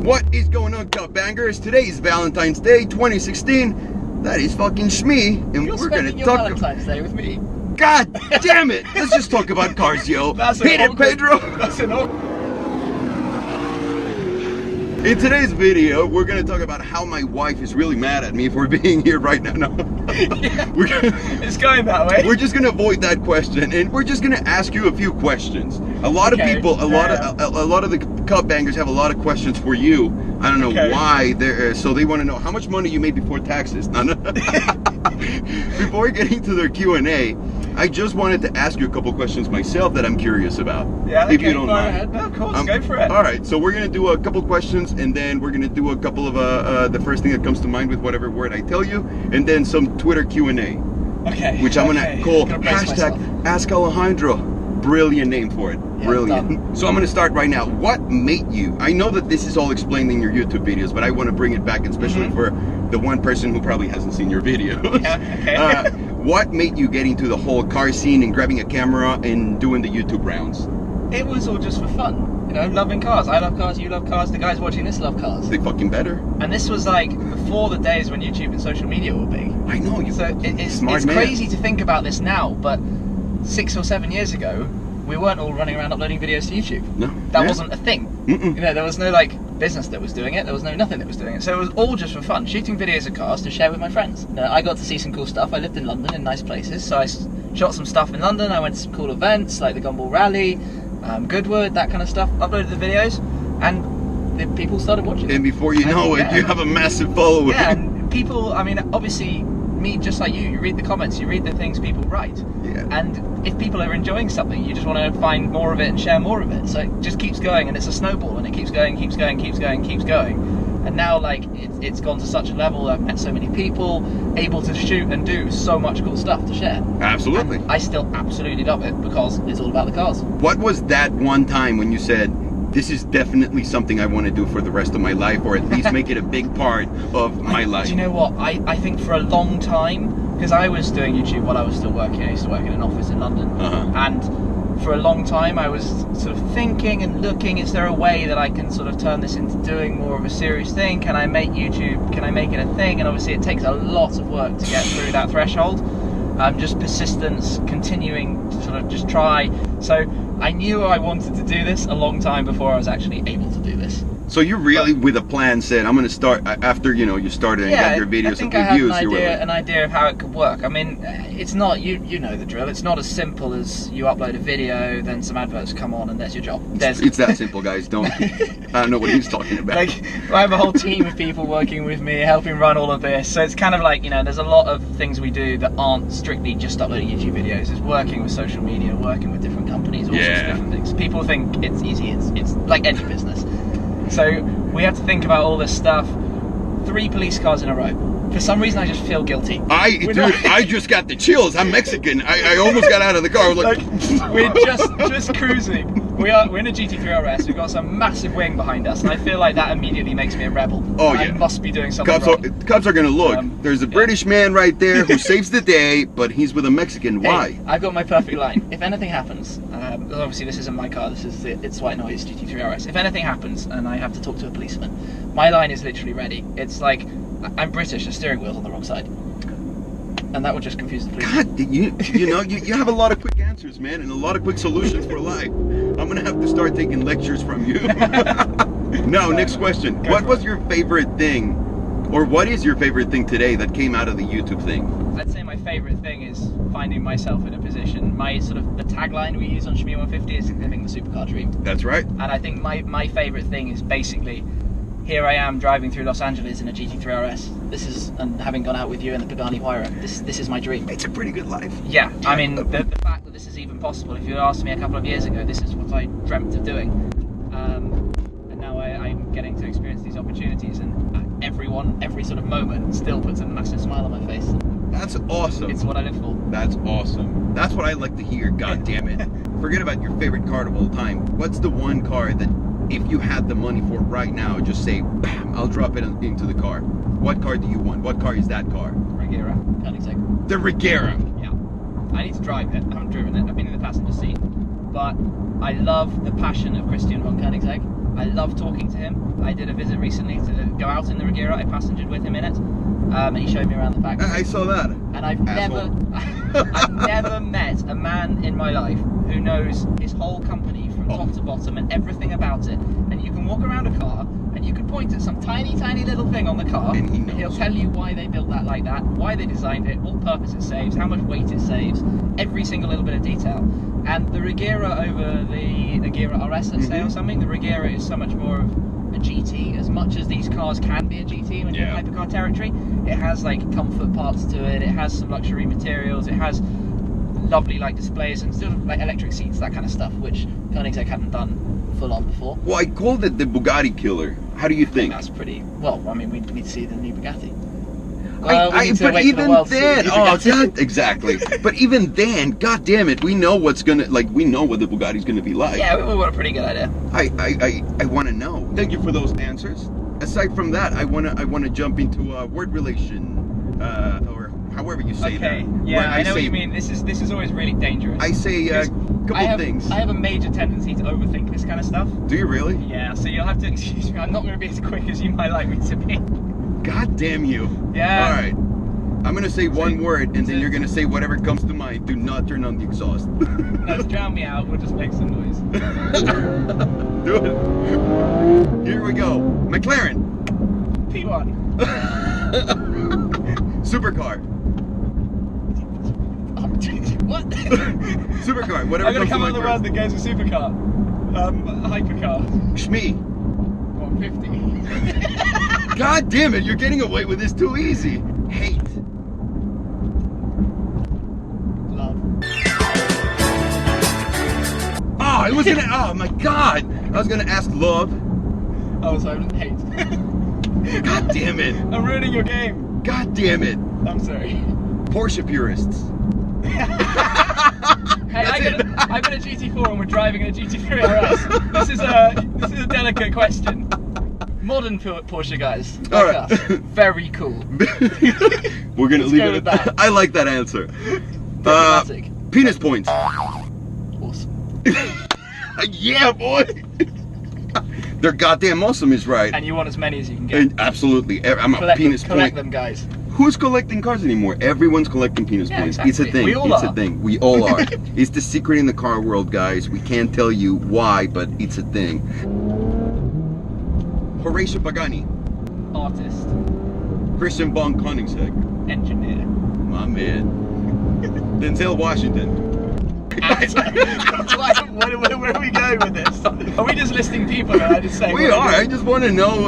What is going on, Cup Bangers? Today is Valentine's Day 2016. That is fucking Shmee, and You're we're gonna spending your talk. Valentine's Day with me. God damn it! Let's just talk about cars, yo. Hit it, Pedro. That's an awkward. In today's video, we're gonna talk about how my wife is really mad at me for being here right now. No. Yeah, it's going that way. We're just gonna avoid that question, and we're just gonna ask you a few questions. A lot of people, a lot of the Cup Bangers have a lot of questions for you. I don't know why. So they want to know how much money you made before taxes. Before getting to their Q&A, I just wanted to ask you a couple questions myself that I'm curious about. Yeah, if you don't mind. Ahead. No, of course, go for it. All right, so we're gonna do a couple questions, and then we're gonna do a couple of the first thing that comes to mind with whatever word I tell you, and then some Twitter Q&A. Okay. Which I'm gonna call hashtag Ask Alejandro. Brilliant name for it. Yeah, brilliant. So I'm gonna start right now. What made you? I know that this is all explained in your YouTube videos, but I want to bring it back, especially for the one person who probably hasn't seen your videos. Yeah, okay. What made you get into the whole car scene and grabbing a camera and doing the YouTube rounds? It was all just for fun. You know, loving cars. I love cars, you love cars, the guys watching this love cars. They fucking better. And this was like before the days when YouTube and social media were big. I know, you So it's smart man. crazy to think about this now, but 6 or 7 years ago, we weren't all running around uploading videos to YouTube. No. That wasn't a thing. Mm-mm. You know, there was no like business that was doing it. There was nothing that was doing it. So it was all just for fun, shooting videos of cars to share with my friends. You know, I got to see some cool stuff. I lived in London in nice places, so I shot some stuff in London. I went to some cool events like the Gumball Rally, Goodwood, that kind of stuff. Uploaded the videos, and the people started watching them. And before you know it, you have a massive following. Yeah, and people, I mean, obviously, me, just like you read the comments, you read the things people write. Yeah. And if people are enjoying something, you just want to find more of it and share more of it. So it just keeps going, and it's a snowball, and it keeps going, keeps going, keeps going, keeps going. And now, like, it's gone to such a level, I've met so many people, able to shoot and do so much cool stuff to share. Absolutely. And I still absolutely love it because it's all about the cars. What was that one time when you said, this is definitely something I want to do for the rest of my life, or at least make it a big part of my life? Do you know what? I think for a long time, because I was doing YouTube while I was still working. I used to work in an office in London. And for a long time I was sort of thinking and looking, is there a way that I can sort of turn this into doing more of a serious thing? Can I make YouTube, can I make it a thing? And obviously it takes a lot of work to get through that threshold. Just persistence, continuing to sort of just try. So I knew I wanted to do this a long time before I was actually able to do this. So you really, with a plan, said, I'm going to start, after, you know, you started and got your videos and reviews, I had an idea of how it could work. I mean, it's not, you know the drill, it's not as simple as you upload a video, then some adverts come on, and that's your job. It's that simple, guys. I don't know what he's talking about. Like, I have a whole team of people working with me, helping run all of this, so it's kind of like, you know, there's a lot of things we do that aren't strictly just uploading YouTube videos. It's working with social media, working with different companies, all sorts of different things. People think it's easy, it's like any business. So we have to think about all this stuff. 3 police cars in a row. For some reason, I just feel guilty. Dude, I just got the chills. I'm Mexican. I almost got out of the car. I was like we're just cruising. We're in a GT3 RS. We've got some massive wing behind us, and I feel like that immediately makes me a rebel. Oh yeah. I must be doing something wrong. Cops are gonna look. There's a British man right there who saves the day, but he's with a Mexican. Why? Hey, I've got my perfect line. If anything happens, obviously this isn't my car. This is it's White Noise GT3 RS. If anything happens and I have to talk to a policeman, my line is literally ready. It's like, I'm British. The steering wheel's on the wrong side. And that would just confuse the police. God, you know, you have a lot of quick answers, man, and a lot of quick solutions for life. I'm gonna have to start taking lectures from you. No, next question. What was your favorite thing, or what is your favorite thing today that came out of the YouTube thing? I'd say my favorite thing is finding myself in a position. My sort of, the tagline we use on Shmee 150 is living the supercar dream. That's right. And I think my favorite thing is basically, here I am driving through Los Angeles in a GT3 RS. This is, and having gone out with you in the Pagani Huayra, this is my dream. It's a pretty good life. Yeah, I mean, the fact that this is even possible, if you had asked me a couple of years ago, this is what I dreamt of doing. And now I'm getting to experience these opportunities, and every sort of moment still puts a massive smile on my face. That's awesome. It's what I live for. That's awesome. That's what I like to hear, god damn it. Forget about your favorite car of all time. What's the one car that, if you had the money for it right now, just say, bam, I'll drop it into the car? What car do you want? What car is that car? Regera, Koenigsegg. The Regera. Yeah. I need to drive it. I haven't driven it. I've been in the passenger seat. But I love the passion of Christian von Koenigsegg. I love talking to him. I did a visit recently to go out in the Regera. I passengered with him in it, and he showed me around the back. I saw that. And I've never met a man in my life who knows his whole company from top to bottom and everything about it. And you can walk around a car and you can point at some tiny little thing on the car, and he'll tell you why they built that like that, why they designed it, what purpose it saves, how much weight it saves, every single little bit of detail. And the Regera over the Regera RS, let's say, or something, the Regera is so much more of a GT, as much as these cars can be a GT when you're in hypercar territory. It has like comfort parts to it, it has some luxury materials, it has lovely like displays and sort of like electric seats, that kind of stuff, which Koenigsegg hadn't done full on before. Well, I called it the Bugatti killer. How do you think? That's pretty, well, I mean, we need to see the new Bugatti. But even then, exactly. But even then, god damn it, we know what's gonna, like, we know what the Bugatti's gonna be like. Yeah, we got a pretty good idea. I want to know. Thank you for those answers. Aside from that, I wanna jump into word relation, or however you say that. Okay. Yeah, I know what you mean. This is always really dangerous. I say a couple things. I have a major tendency to overthink this kind of stuff. Do you really? Yeah. So you'll have to excuse me. I'm not going to be as quick as you might like me to be. God damn you. Yeah. All right. I'm going to say one word, and then you're going to say whatever comes to mind. Do not turn on the exhaust. No, drown me out. We'll just make some noise. Do it. Here we go. McLaren. P1. Supercar. What? Supercar. Whatever I'm going comes to come to up with mind the word first. that goes with supercar. Hypercar. Shmee. 150. God damn it, you're getting away with this too easy. Hate. Love. Oh, I was gonna, oh my god. I was gonna ask love. Oh, so I didn't hate. God damn it. I'm ruining your game. God damn it. I'm sorry. Porsche purists. Hey, I got a GT4 and we're driving in a GT3 RS. This is a delicate question. Modern Porsche guys, like All right. us, very cool. We're gonna leave go it with at that. that. I like that answer. Diplomatic. Penis points. Awesome. Yeah, boy. They're goddamn awesome is right. And you want as many as you can get. And absolutely. I'm a Collect penis them, collect point. them, guys. Who's collecting cars anymore? Everyone's collecting penis points. Exactly. It's a thing. We all it's are. a thing. We all are. It's the secret in the car world, guys. We can't tell you why, but it's a thing. Horatio Pagani. Artist. Christian von Koenigsegg. Engineer. My man. Denzel Washington. Where are we going with this? Are we just listing people and I just say We are. I just want to know.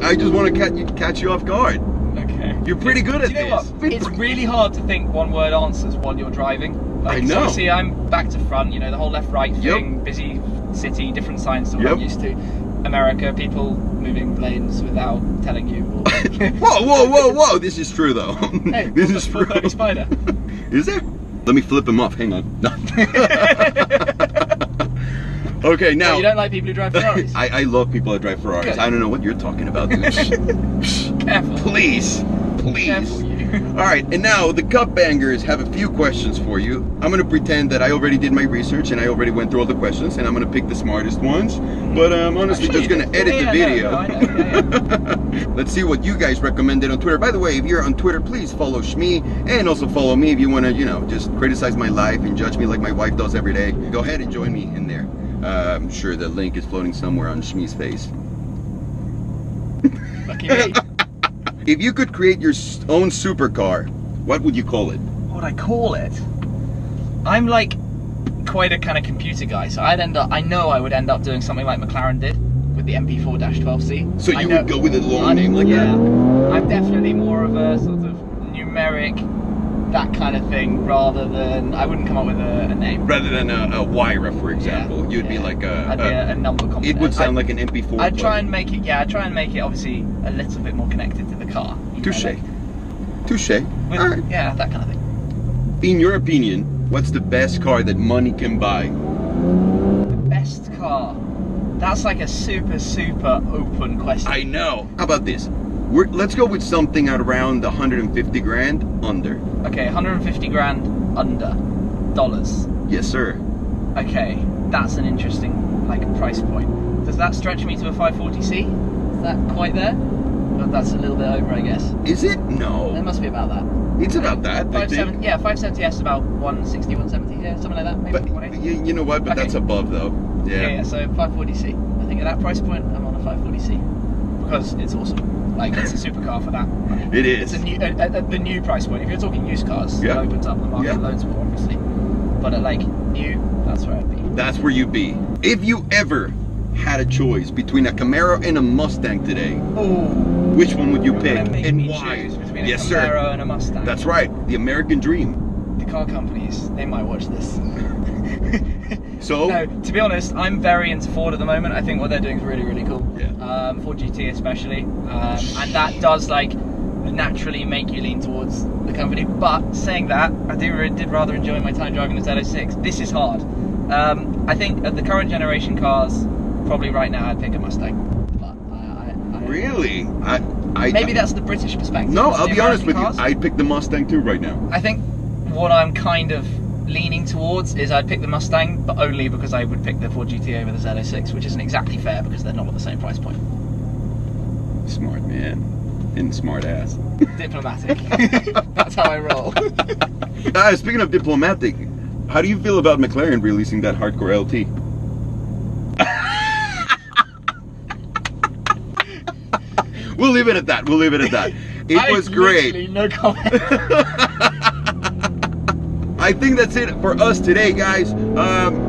I just want to catch you off guard. Okay. You're pretty good at Do you this. know what? It's really hard to think one-word answers while you're driving. Like, I know. So obviously, I'm back to front. You know, the whole left-right thing, busy city, different signs to what I'm used to. America, people moving lanes without telling you. Whoa! This is true though. Hey, this is true. 430 Spider. Is it? Let me flip him off. Hang on. No. Okay, now. So you don't like people who drive Ferraris? I love people that drive Ferraris. Good. I don't know what you're talking about, dude. Careful. Please. Careful, you. All right, and now the cup bangers have a few questions for you. I'm gonna pretend that I already did my research and I already went through all the questions, and I'm gonna pick the smartest ones. But I'm honestly just gonna edit the video. I know. Let's see what you guys recommended on Twitter. By the way, if you're on Twitter, please follow Shmee, and also follow me if you wanna, just criticize my life and judge me like my wife does every day. Go ahead and join me in there. I'm sure the link is floating somewhere on Shmee's face. Lucky me. If you could create your own supercar, what would you call it? What would I call it? I'm like quite a kind of computer guy, so I know I would end up doing something like McLaren did with the MP4-12C. So you would go with a long name like that? I'm definitely more of a sort of numeric, that kind of thing, rather than, I wouldn't come up with a name. Rather than a Wyra, for example, you'd be like I'd be a number combination. It would sound like an MP4. I'd try and make it, obviously a little bit more connected to the car. Touche. Touche. All right. Yeah, that kind of thing. In your opinion, what's the best car that money can buy? The best car? That's like a super open question. I know. How about this? Let's go with something at around 150 grand under. Okay, 150 grand under dollars. Yes, sir. Okay, that's an interesting price point. Does that stretch me to a 540C? Is that quite there? Well, that's a little bit over, I guess. Is it? No. It must be about that. It's about that, I think. Yeah, 570S is about 160, 170, yeah, something like that. Maybe But 180. you know what? But Okay. that's above, though. Yeah, so 540C. I think at that price point, I'm on a 540C because it's awesome. Like, it's a supercar for that money. It is. It's a new, the new price point. If you're talking used cars, Yeah. it opens up the market loads more, obviously. But at like new, that's where I'd be. That's where you be. If you ever had a choice between a Camaro and a Mustang today, Oh, which one would you pick make and me why? choose between Yes, a sir. Camaro and a Mustang. That's right. The American dream. The car companies, they might watch this. So? No, to be honest, I'm very into Ford at the moment. I think what they're doing is really, really cool. Yeah. Ford GT especially, and that does like naturally make you lean towards the company. But saying that, I did rather enjoy my time driving the Z06. This is hard. I think of the current generation cars, probably right now I'd pick a Mustang. But I Really? maybe that's the British perspective. No, The I'll be honest with American you. cars, I'd pick the Mustang too right now. I think what I'm kind of leaning towards is I'd pick the Mustang, but only because I would pick the Ford GT over the Z06, which isn't exactly fair because they're not at the same price point. Smart man. And smart ass. Diplomatic. That's how I roll. Speaking of diplomatic, how do you feel about McLaren releasing that hardcore LT? We'll leave it at that. We'll leave it at that. It was great. Literally no comment. I think that's it for us today, guys.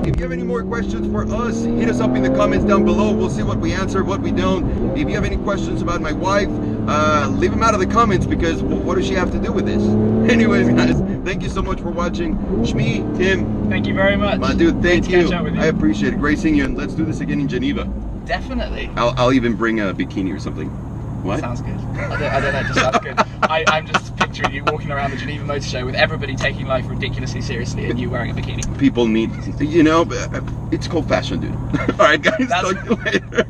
If you have any more questions for us, hit us up in the comments down below. We'll see what we answer, what we don't. If you have any questions about my wife, leave them out of the comments because what does she have to do with this? Anyways, guys, thank you so much for watching. Shmi, Tim. Thank you very much. My dude, thank Great to you. catch up with you. I appreciate it. Great seeing you, and let's do this again in Geneva. Definitely. I'll even bring a bikini or something. What? Sounds good. I don't know, just sounds good. I'm just picturing you walking around the Geneva Motor Show with everybody taking life ridiculously seriously and you wearing a bikini. People need, you know, it's called fashion, dude. All right, guys, talk to you later.